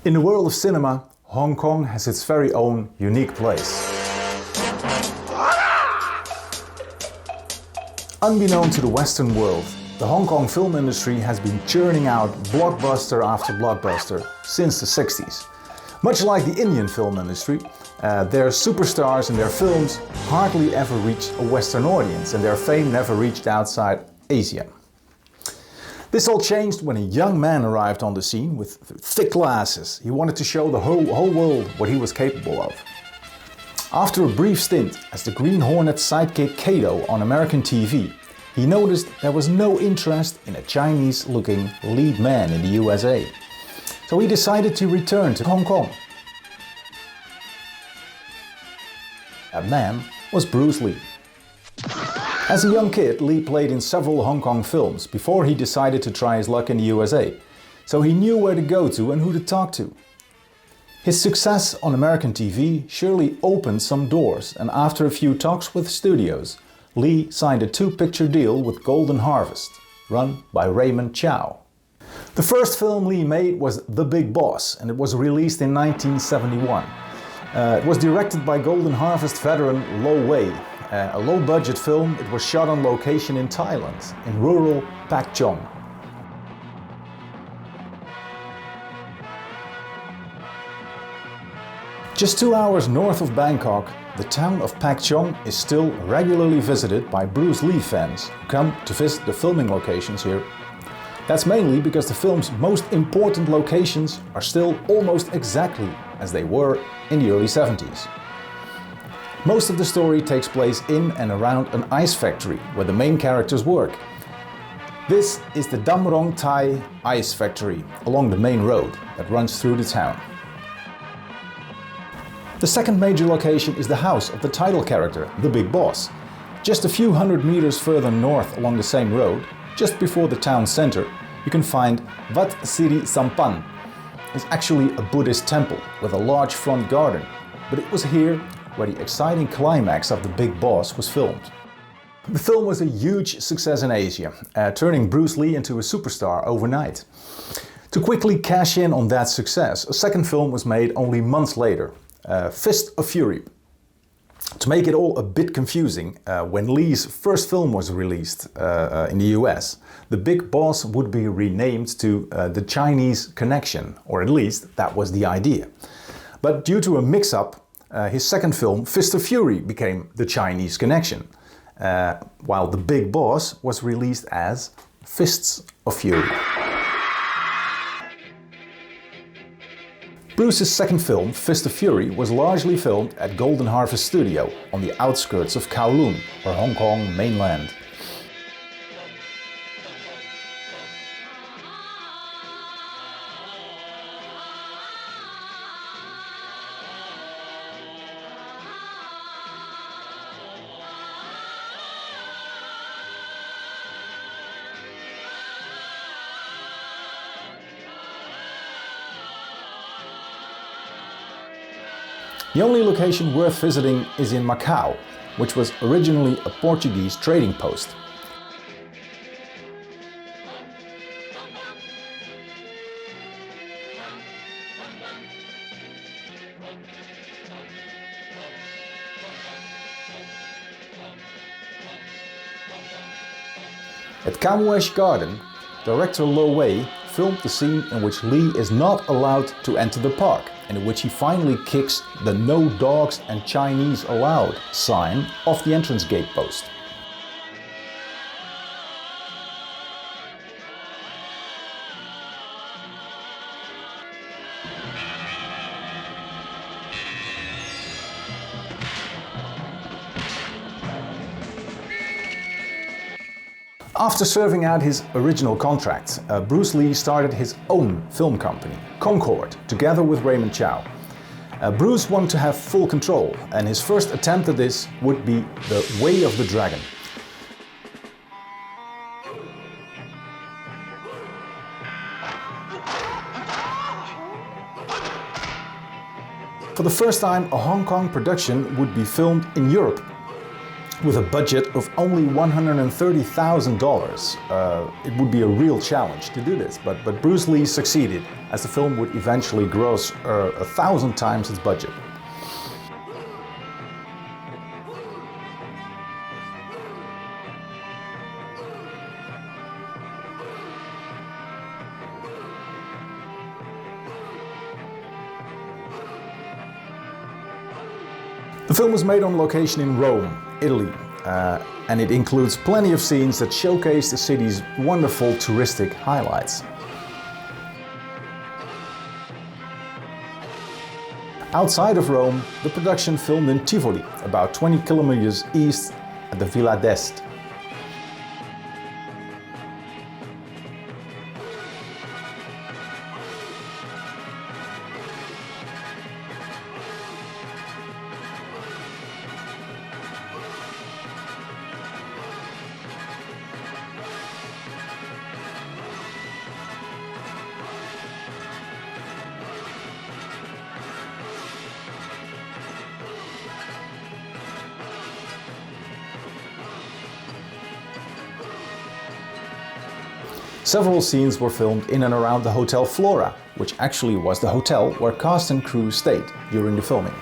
In the world of cinema, Hong Kong has its very own unique place. Unbeknown to the Western world, the Hong Kong film industry has been churning out blockbuster after blockbuster since the 60s. Much like the Indian film industry, their superstars and their films hardly ever reached a Western audience, and their fame never reached outside Asia. This all changed when a young man arrived on the scene with thick glasses. He wanted to show the whole world what he was capable of. After a brief stint as the Green Hornet's sidekick Kato on American TV, he noticed there was no interest in a Chinese-looking lead man in the USA. So he decided to return to Hong Kong. That man was Bruce Lee. As a young kid, Lee played in several Hong Kong films before he decided to try his luck in the USA, so he knew where to go to and who to talk to. His success on American TV surely opened some doors, and after a few talks with studios, Lee signed a 2-picture deal with Golden Harvest, run by Raymond Chow. The first film Lee made was The Big Boss, and it was released in 1971. It was directed by Golden Harvest veteran Lo Wei. A low-budget film, it was shot on location in Thailand, in rural Pak Chong. Just 2 hours north of Bangkok, the town of Pak Chong is still regularly visited by Bruce Lee fans who come to visit the filming locations here. That's mainly because the film's most important locations are still almost exactly as they were in the early 70s. Most of the story takes place in and around an ice factory where the main characters work. This is the Dam Rong Thai ice factory along the main road that runs through the town. The second major location is the house of the title character, the Big Boss. Just a few hundred meters further north along the same road, just before the town center, you can find Wat Siri Sampan. It's actually a Buddhist temple with a large front garden, but it was here where the exciting climax of The Big Boss was filmed. The film was a huge success in Asia, turning Bruce Lee into a superstar overnight. To quickly cash in on that success, a second film was made only months later, Fist of Fury. To make it all a bit confusing, when Lee's first film was released in the US, The Big Boss would be renamed to The Chinese Connection, or at least that was the idea. But due to a mix-up, his second film, Fist of Fury, became The Chinese Connection, while The Big Boss was released as Fists of Fury. Bruce's second film, Fist of Fury, was largely filmed at Golden Harvest Studio on the outskirts of Kowloon, or Hong Kong mainland. The only location worth visiting is in Macau, which was originally a Portuguese trading post. At Kamwesh Garden, director Lo Wei filmed the scene in which Lee is not allowed to enter the park, and in which he finally kicks the "No Dogs and Chinese Allowed" sign off the entrance gate post. After serving out his original contract, Bruce Lee started his own film company, Concord, together with Raymond Chow. Bruce wanted to have full control, and his first attempt at this would be The Way of the Dragon. For the first time, a Hong Kong production would be filmed in Europe. With a budget of only $130,000, it would be a real challenge to do this, but Bruce Lee succeeded, as the film would eventually gross 1,000 times its budget. The film was made on location in Rome, Italy, and it includes plenty of scenes that showcase the city's wonderful touristic highlights. Outside of Rome, the production filmed in Tivoli, about 20 kilometers east at the Villa d'Este. Several scenes were filmed in and around the Hotel Flora, which actually was the hotel where cast and crew stayed during the filming.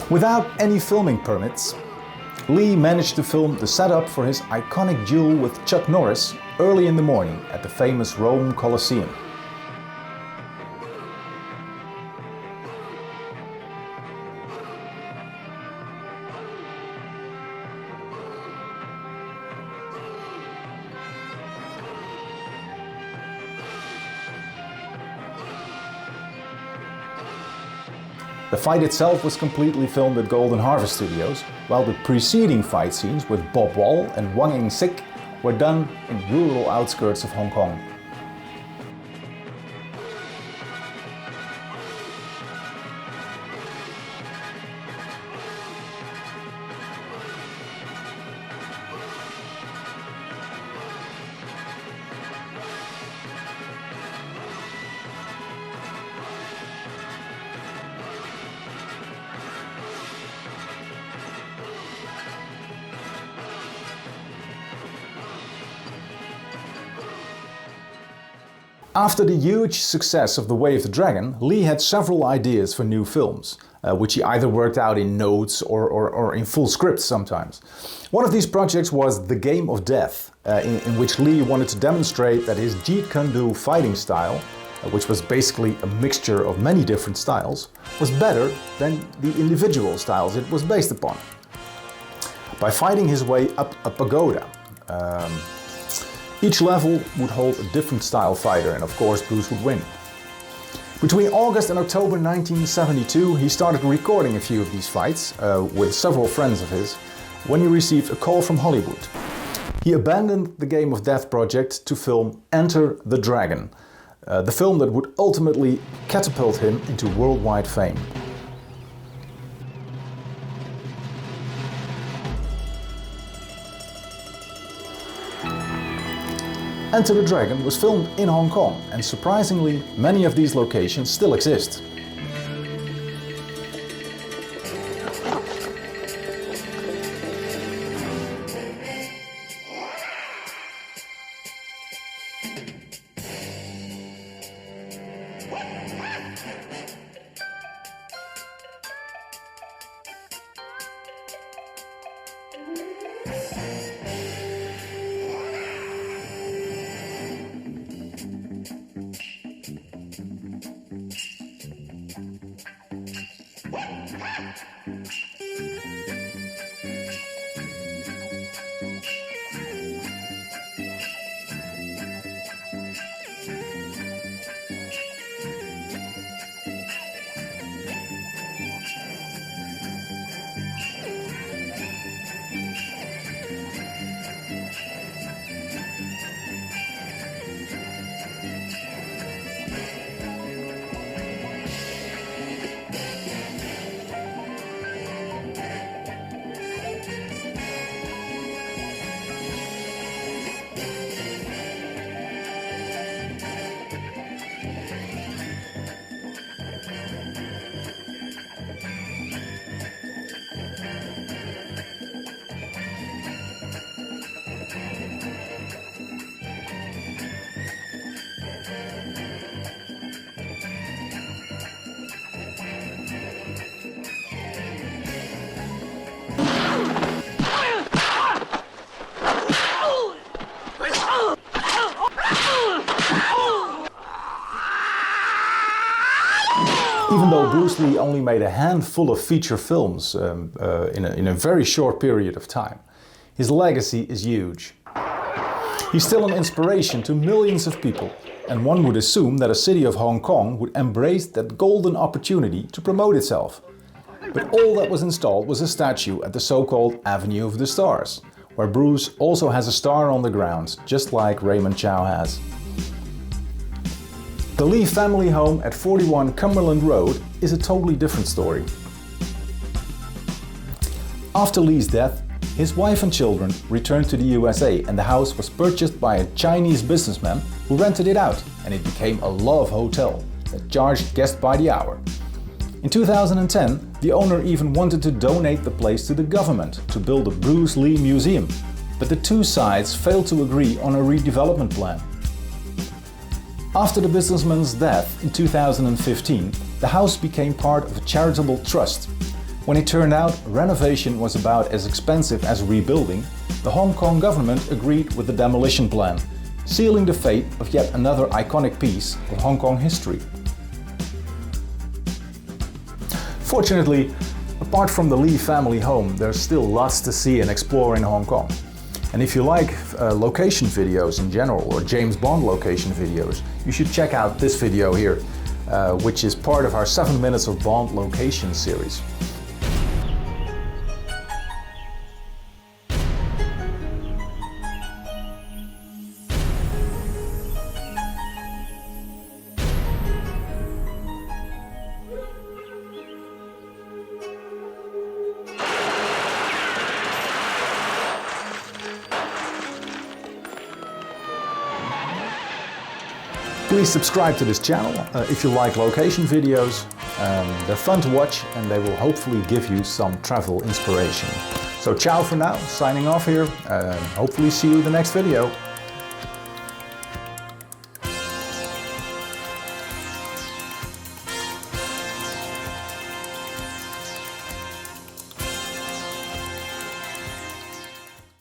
Without any filming permits, Lee managed to film the setup for his iconic duel with Chuck Norris early in the morning at the famous Rome Colosseum. The fight itself was completely filmed at Golden Harvest Studios, while the preceding fight scenes with Bob Wall and Wang Ing-sik were done in rural outskirts of Hong Kong. After the huge success of The Way of the Dragon, Lee had several ideas for new films, which he either worked out in notes or in full scripts sometimes. One of these projects was The Game of Death, in which Lee wanted to demonstrate that his Jeet Kune Do fighting style, which was basically a mixture of many different styles, was better than the individual styles it was based upon. By fighting his way up a pagoda, each level would hold a different style fighter, and of course Bruce would win. Between August and October 1972, he started recording a few of these fights with several friends of his when he received a call from Hollywood. He abandoned the Game of Death project to film Enter the Dragon, the film that would ultimately catapult him into worldwide fame. Enter the Dragon was filmed in Hong Kong, and surprisingly, many of these locations still exist. Even though Bruce Lee only made a handful of feature films in a very short period of time, his legacy is huge. He's still an inspiration to millions of people, and one would assume that a city of Hong Kong would embrace that golden opportunity to promote itself. But all that was installed was a statue at the so-called Avenue of the Stars, where Bruce also has a star on the ground, just like Raymond Chow has. The Lee family home at 41 Cumberland Road is a totally different story. After Lee's death, his wife and children returned to the USA, and the house was purchased by a Chinese businessman who rented it out, and it became a love hotel that charged guests by the hour. In 2010, the owner even wanted to donate the place to the government to build a Bruce Lee museum, but the two sides failed to agree on a redevelopment plan. After the businessman's death in 2015, the house became part of a charitable trust. When it turned out renovation was about as expensive as rebuilding, the Hong Kong government agreed with the demolition plan, sealing the fate of yet another iconic piece of Hong Kong history. Fortunately, apart from the Lee family home, there's still lots to see and explore in Hong Kong. And if you like location videos in general, or James Bond location videos, you should check out this video here, which is part of our 7 Minutes of Bond location series. Please subscribe to this channel if you like location videos. They're fun to watch and they will hopefully give you some travel inspiration. So ciao for now, signing off here, and hopefully see you in the next video.